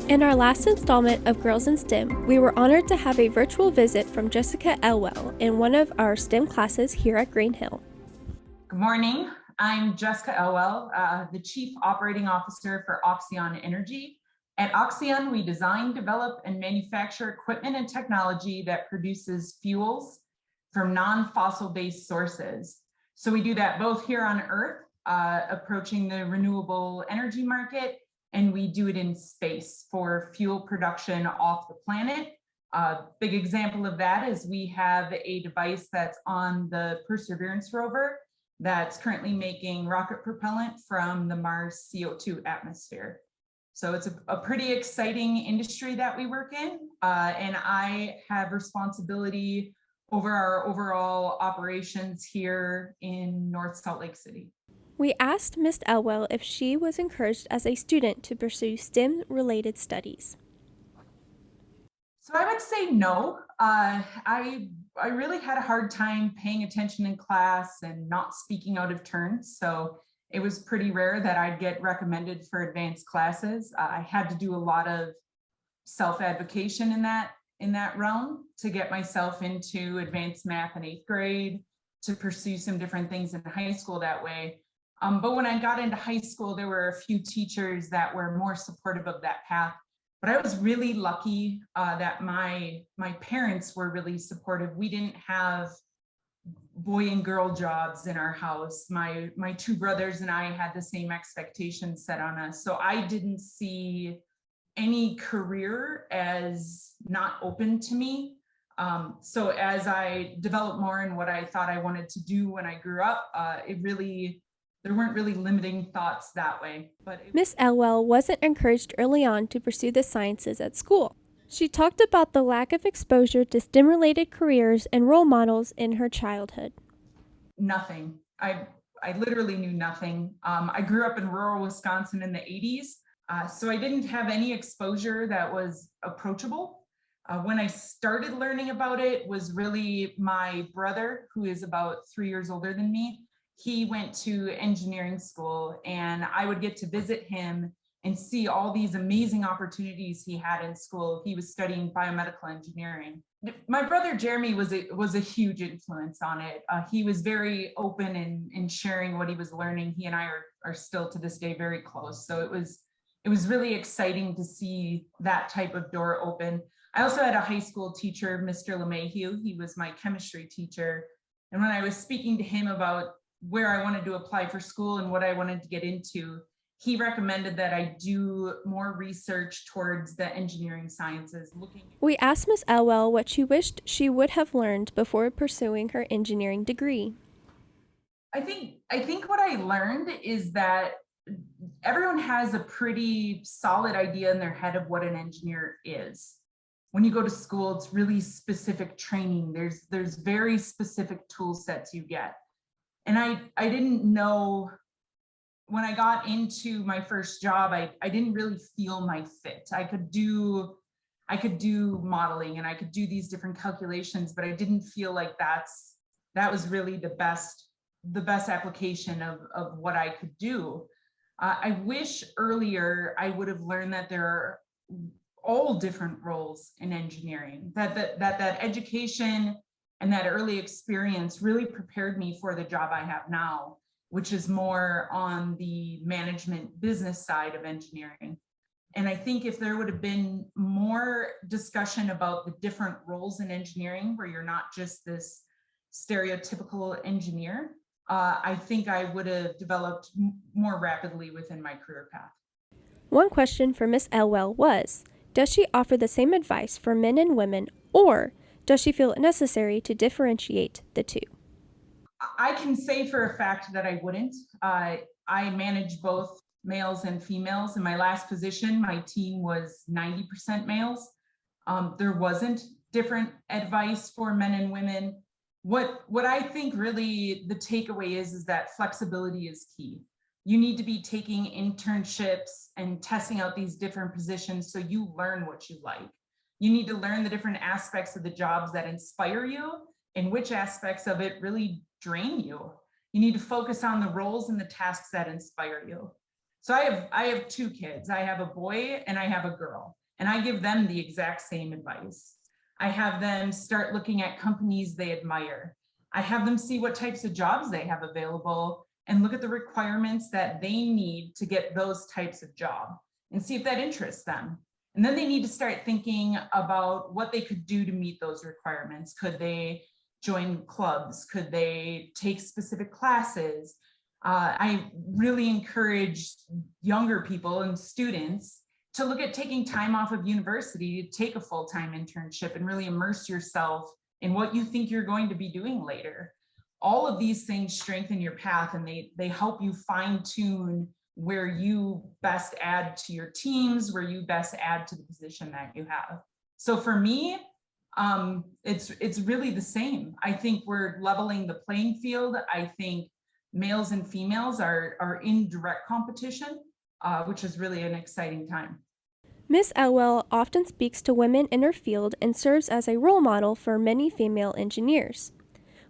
In our last installment of Girls in STEM, we were honored to have a virtual visit from Jessica Elwell in one of our STEM classes here at Green Hill. Good morning. I'm Jessica Elwell, the Chief Operating Officer for OxEon Energy. At OxEon, we design, develop, and manufacture equipment and technology that produces fuels from non-fossil based sources. So we do that both here on Earth, approaching the renewable energy market, and we do it in space for fuel production off the planet. A big example of that is we have a device that's on the Perseverance rover that's currently making rocket propellant from the Mars CO2 atmosphere. So it's a pretty exciting industry that we work in, and I have responsibility over our overall operations here in North Salt Lake City. We asked Ms Elwell if she was encouraged as a student to pursue STEM-related studies. So I would say no. I really had a hard time paying attention in class and not speaking out of turn. So it was pretty rare that I'd get recommended for advanced classes. I had to do a lot of self-advocation in that realm to get myself into advanced math in 8th grade, to pursue some different things in high school that way. But when I got into high school, there were a few teachers that were more supportive of that path. But I was really lucky that my parents were really supportive. We didn't have boy and girl jobs in our house. My two brothers and I had the same expectations set on us. So I didn't see any career as not open to me. So as I developed more in what I thought I wanted to do when I grew up, there weren't really limiting thoughts that way. Ms. Elwell wasn't encouraged early on to pursue the sciences at school. She talked about the lack of exposure to STEM-related careers and role models in her childhood. Nothing. I literally knew nothing. I grew up in rural Wisconsin in the 80s, so I didn't have any exposure that was approachable. When I started learning about it was really my brother, who is about 3 years older than me. He went to engineering school, and I would get to visit him and see all these amazing opportunities he had in school. He was studying biomedical engineering. My brother Jeremy was a huge influence on it. He was very open in sharing what he was learning. He and I are still to this day very close. So it was really exciting to see that type of door open. I also had a high school teacher, Mr. LeMahieu. He was my chemistry teacher. And when I was speaking to him about where I wanted to apply for school and what I wanted to get into, he recommended that I do more research towards the engineering sciences. We asked Ms. Elwell what she wished she would have learned before pursuing her engineering degree. I think what I learned is that everyone has a pretty solid idea in their head of what an engineer is. When you go to school, it's really specific training. There's very specific tool sets you get. And I didn't know, when I got into my first job, I didn't really feel my fit. I could do modeling and I could do these different calculations, but I didn't feel like that was really the best application of what I could do. I wish earlier I would have learned that there are all different roles in engineering, that education and that early experience really prepared me for the job I have now, which is more on the management business side of engineering. And I think if there would have been more discussion about the different roles in engineering, where you're not just this stereotypical engineer, I think I would have developed more rapidly within my career path. One question for Ms. Elwell was, does she offer the same advice for men and women, or does she feel it necessary to differentiate the two? I can say for a fact that I wouldn't. I manage both males and females. In my last position, my team was 90% males. There wasn't different advice for men and women. What I think really the takeaway is that flexibility is key. You need to be taking internships and testing out these different positions so you learn what you like. You need to learn the different aspects of the jobs that inspire you and which aspects of it really drain you. You need to focus on the roles and the tasks that inspire you. So I have two kids. I have a boy and I have a girl, and I give them the exact same advice. I have them start looking at companies they admire. I have them see what types of jobs they have available and look at the requirements that they need to get those types of job and see if that interests them. And then they need to start thinking about what they could do to meet those requirements. Could they join clubs? Could they take specific classes? I really encourage younger people and students to look at taking time off of university to take a full-time internship and really immerse yourself in what you think you're going to be doing later. All of these things strengthen your path, and they help you fine tune where you best add to your teams, where you best add to the position that you have. So for me, it's really the same. I think we're leveling the playing field. I think males and females are in direct competition, which is really an exciting time. Ms. Elwell often speaks to women in her field and serves as a role model for many female engineers.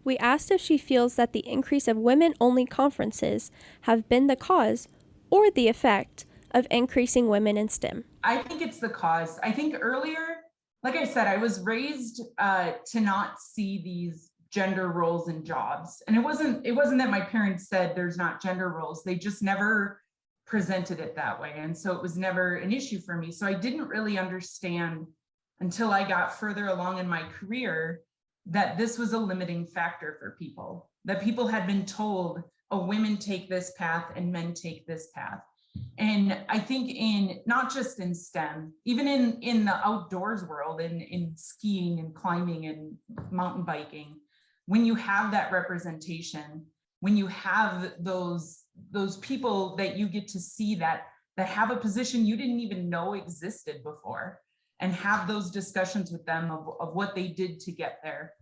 We asked if she feels that the increase of women-only conferences have been the cause or the effect of increasing women in STEM. I think it's the cause. I think earlier, like I said, I was raised to not see these gender roles in jobs. And it wasn't that my parents said there's not gender roles. They just never presented it that way. And so it was never an issue for me. So I didn't really understand until I got further along in my career that this was a limiting factor for people, that people had been told, oh, women take this path and men take this path. And I think in not just in STEM, even in the outdoors world, in skiing and climbing and mountain biking, when you have that representation, when you have those people that you get to see that have a position you didn't even know existed before, and have those discussions with them of what they did to get there.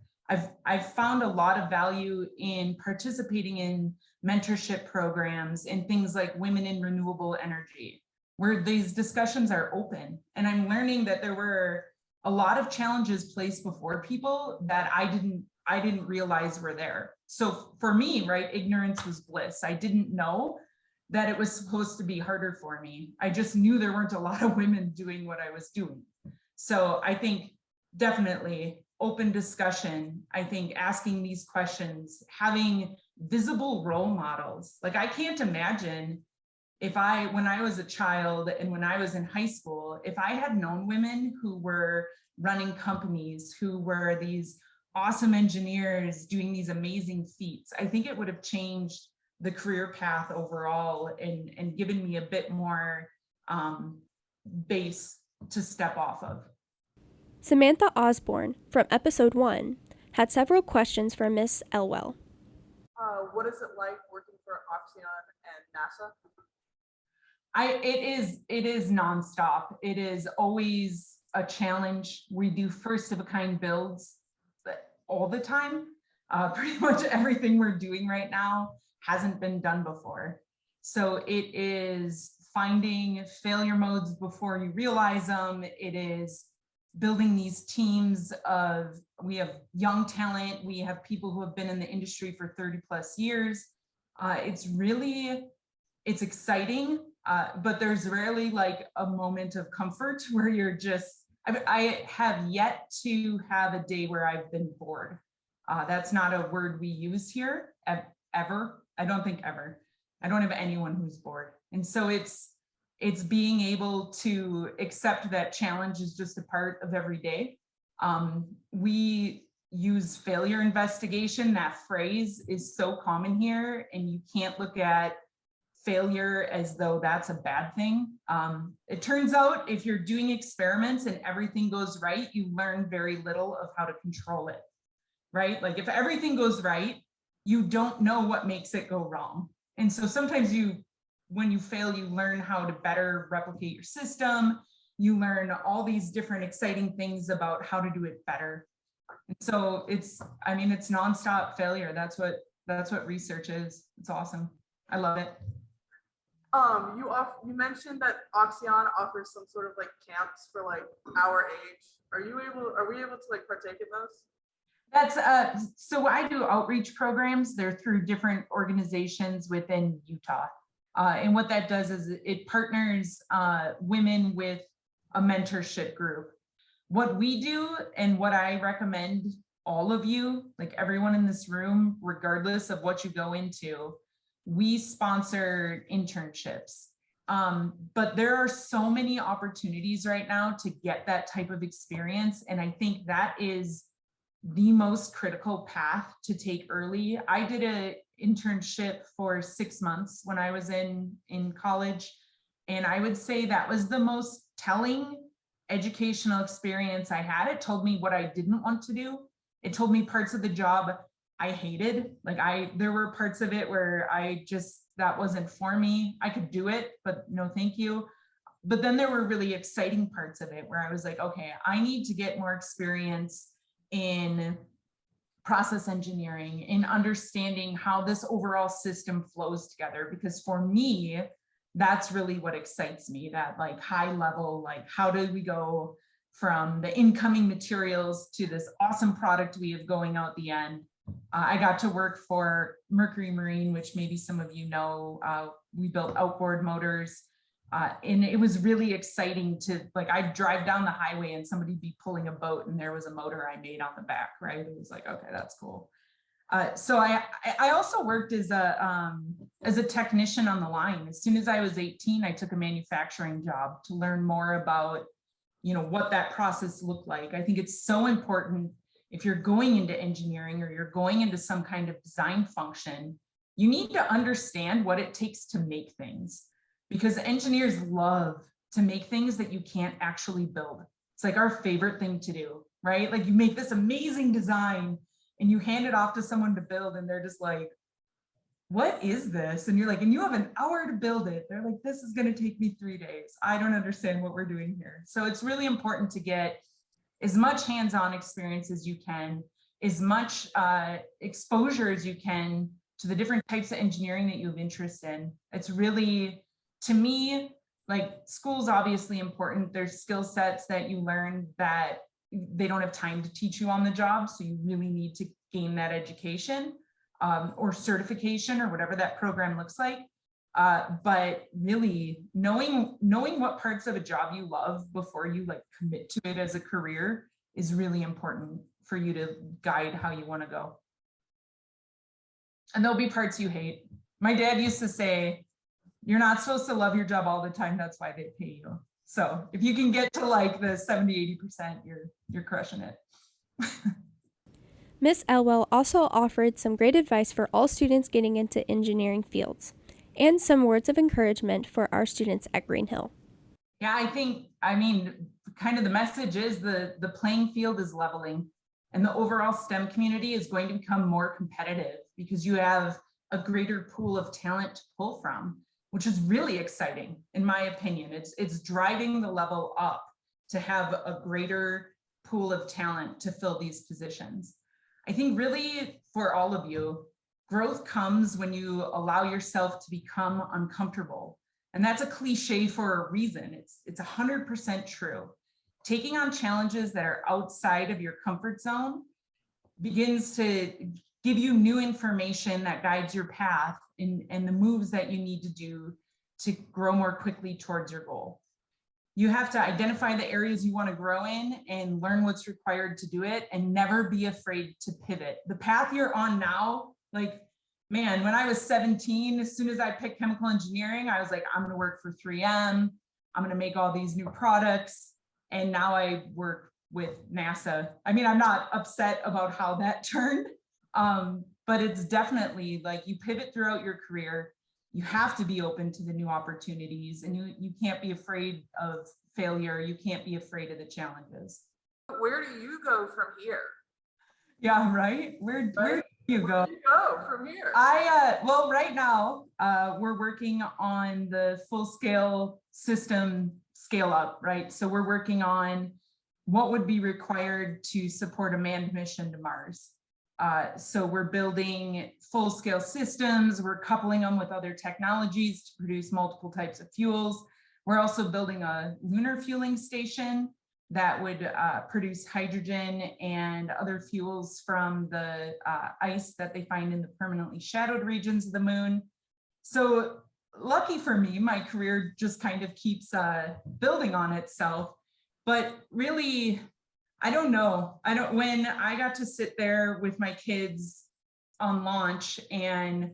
I've found a lot of value in participating in mentorship programs and things like Women in Renewable Energy, where these discussions are open. And I'm learning that there were a lot of challenges placed before people that I didn't realize were there. So for me, right, ignorance was bliss. I didn't know that it was supposed to be harder for me. I just knew there weren't a lot of women doing what I was doing. So I think definitely open discussion. I think asking these questions, having visible role models. Like I can't imagine when I was a child and when I was in high school, if I had known women who were running companies, who were these awesome engineers doing these amazing feats, I think it would have changed the career path overall and given me a bit more base to step off of. Samantha Osborne, from episode 1, had several questions for Ms. Elwell. What is it like working for OxEon and NASA? It is nonstop. It is always a challenge. We do first of a kind builds all the time. Pretty much everything we're doing right now hasn't been done before. So it is finding failure modes before you realize them. It is building these teams we have young talent, we have people who have been in the industry for 30 plus years. It's exciting, but there's rarely like a moment of comfort where you're just, I have yet to have a day where I've been bored. That's not a word we use here, ever. I don't think ever. I don't have anyone who's bored. And so it's being able to accept that challenge is just a part of every day. We use failure investigation. That phrase is so common here, and you can't look at failure as though that's a bad thing. It turns out if you're doing experiments and everything goes right, you learn very little of how to control it, right? Like if everything goes right, you don't know what makes it go wrong. And so sometimes when you fail, you learn how to better replicate your system. You learn all these different exciting things about how to do it better. And so it's nonstop failure. That's what research is. It's awesome. I love it. You mentioned that OxEon offers some sort of like camps for like our age. Are we able to like partake in those? So I do outreach programs. They're through different organizations within Utah. And what that does is it partners women with a mentorship group. What we do and what I recommend all of you, like everyone in this room, regardless of what you go into, we sponsor internships. But there are so many opportunities right now to get that type of experience. And I think that is the most critical path to take early. I did an internship for 6 months when I was in college. And I would say that was the most telling educational experience I had. It told me what I didn't want to do. It told me parts of the job I hated. Like there were parts of it where that wasn't for me. I could do it, but no, thank you. But then there were really exciting parts of it where I was like, okay, I need to get more experience in process engineering, in understanding how this overall system flows together. Because for me, that's really what excites me, that like high level, like how do we go from the incoming materials to this awesome product we have going out the end. I got to work for Mercury Marine, which maybe some of you know. We built outboard motors. And it was really exciting to, like, I'd drive down the highway and somebody'd be pulling a boat and there was a motor I made on the back, right? It was like, okay, that's cool. So I also worked as a technician on the line. As soon as I was 18, I took a manufacturing job to learn more about, what that process looked like. I think it's so important if you're going into engineering or you're going into some kind of design function, you need to understand what it takes to make things. Because engineers love to make things that you can't actually build. It's like our favorite thing to do, right? Like you make this amazing design and you hand it off to someone to build and they're just like, what is this? And you're like, and you have an hour to build it. They're like, this is going to take me 3 days. I don't understand what we're doing here. So it's really important to get as much hands-on experience as you can, as much exposure as you can to the different types of engineering that you have interest in. It's really, to me, like school's obviously important. There's skill sets that you learn that they don't have time to teach you on the job. So you really need to gain that education or certification or whatever that program looks like. But really knowing what parts of a job you love before you like commit to it as a career is really important for you to guide how you want to go. And there'll be parts you hate. My dad used to say, you're not supposed to love your job all the time. That's why they pay you. So if you can get to like the 70-80%, you're crushing it. Ms. Elwell also offered some great advice for all students getting into engineering fields and some words of encouragement for our students at Green Hill. Yeah, I mean, kind of the message is the playing field is leveling and the overall STEM community is going to become more competitive because you have a greater pool of talent to pull from, which is really exciting, in my opinion. It's driving the level up to have a greater pool of talent to fill these positions. I think really for all of you, growth comes when you allow yourself to become uncomfortable. And that's a cliche for a reason. It's 100% true. Taking on challenges that are outside of your comfort zone begins to give you new information that guides your path and the moves that you need to do to grow more quickly towards your goal. You have to identify the areas you want to grow in and learn what's required to do it and never be afraid to pivot. The path you're on now, like, man, when I was 17, as soon as I picked chemical engineering, I was like, I'm going to work for 3M. I'm going to make all these new products. And now I work with NASA. I mean, I'm not upset about how that turned, but it's definitely like you pivot throughout your career. You have to be open to the new opportunities and you can't be afraid of failure. You can't be afraid of the challenges. Where do you go from here? Yeah, right. Where do you go? Where do you go from here? Well, right now, we're working on the full scale system scale up, right? So we're working on what would be required to support a manned mission to Mars. So we're building full-scale systems, we're coupling them with other technologies to produce multiple types of fuels. We're also building a lunar fueling station that would produce hydrogen and other fuels from the ice that they find in the permanently shadowed regions of the moon. So lucky for me, my career just kind of keeps building on itself. But really, I don't know. When I got to sit there with my kids on launch, and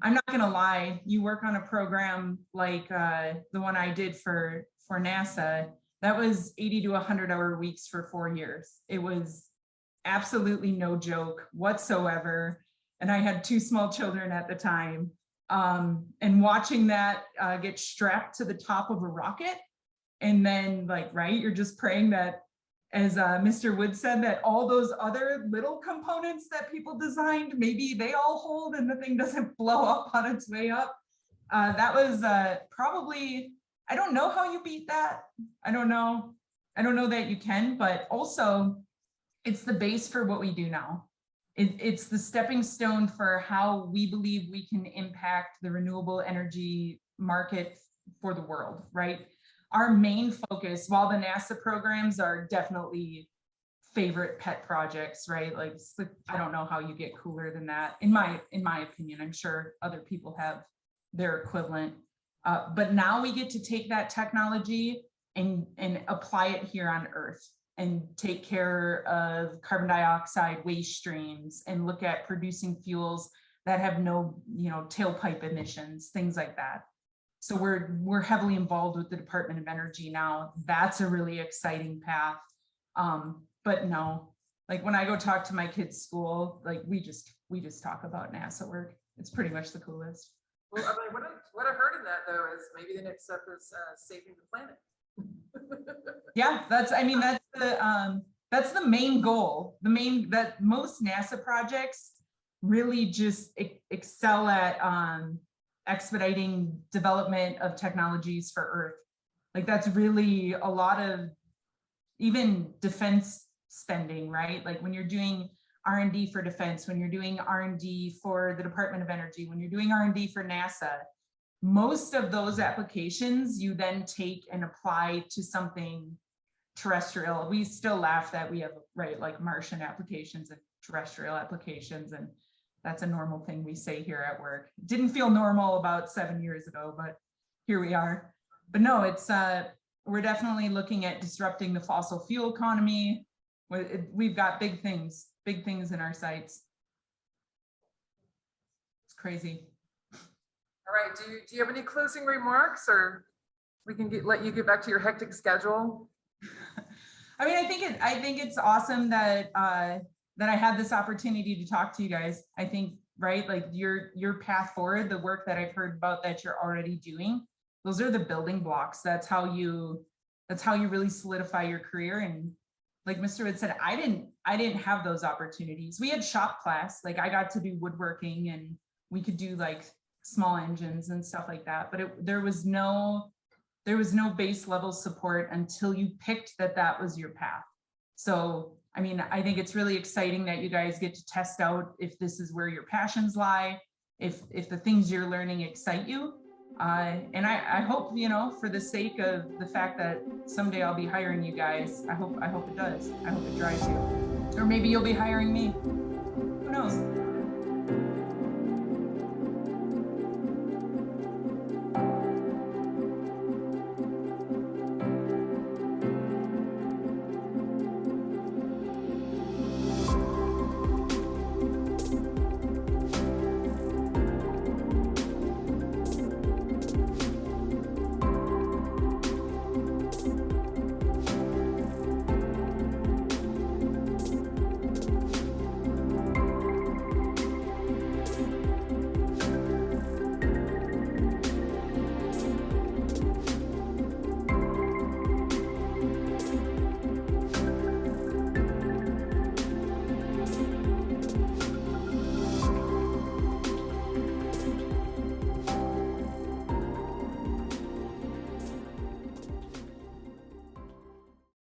I'm not gonna lie, you work on a program like the one I did for NASA, that was 80 to 100-hour weeks for 4 years. It was absolutely no joke whatsoever. And I had 2 small children at the time. And watching that get strapped to the top of a rocket, and then right, you're just praying that, as Mr. Wood said, that all those other little components that people designed, maybe they all hold and the thing doesn't blow up on its way up. That was probably, I don't know how you beat that. I don't know that you can, but also it's the base for what we do now. It's the stepping stone for how we believe we can impact the renewable energy market for the world, right? Our main focus, while the NASA programs are definitely favorite pet projects, right? Like, I don't know how you get cooler than that, in my opinion. I'm sure other people have their equivalent. But now we get to take that technology and apply it here on Earth, and take care of carbon dioxide waste streams, and look at producing fuels that have no, tailpipe emissions, things like that. So we're heavily involved with the Department of Energy now. That's a really exciting path. But no, like when I go talk to my kids' school, like we just talk about NASA work. It's pretty much the coolest. Well, I mean, what I heard in that though is maybe the next step is saving the planet. Yeah, that's the main goal. That most NASA projects really just excel at expediting development of technologies for Earth. Like, that's really a lot of even defense spending, right? Like when you're doing R&D for defense, when you're doing R&D for the Department of Energy, when you're doing R&D for NASA, most of those applications you then take and apply to something terrestrial. We still laugh that we have, right, like Martian applications and terrestrial applications, and that's a normal thing we say here at work. Didn't feel normal about 7 years ago, but here we are. But no, it's we're definitely looking at disrupting the fossil fuel economy. We've got big things in our sights. It's crazy. All right, do you have any closing remarks, or we can let you get back to your hectic schedule? I mean, I think it's awesome that that I had this opportunity to talk to you guys. I think, right, like your path forward, the work that I've heard about that you're already doing, those are the building blocks. That's how you really solidify your career. And like Mr. Wood said, I didn't have those opportunities. We had shop class, like I got to do woodworking, and we could do like small engines and stuff like that, but there was no base level support until you picked that was your path. So I mean, I think it's really exciting that you guys get to test out if this is where your passions lie, if the things you're learning excite you. And I hope, for the sake of the fact that someday I'll be hiring you guys, I hope it does. I hope it drives you. Or maybe you'll be hiring me. Who knows?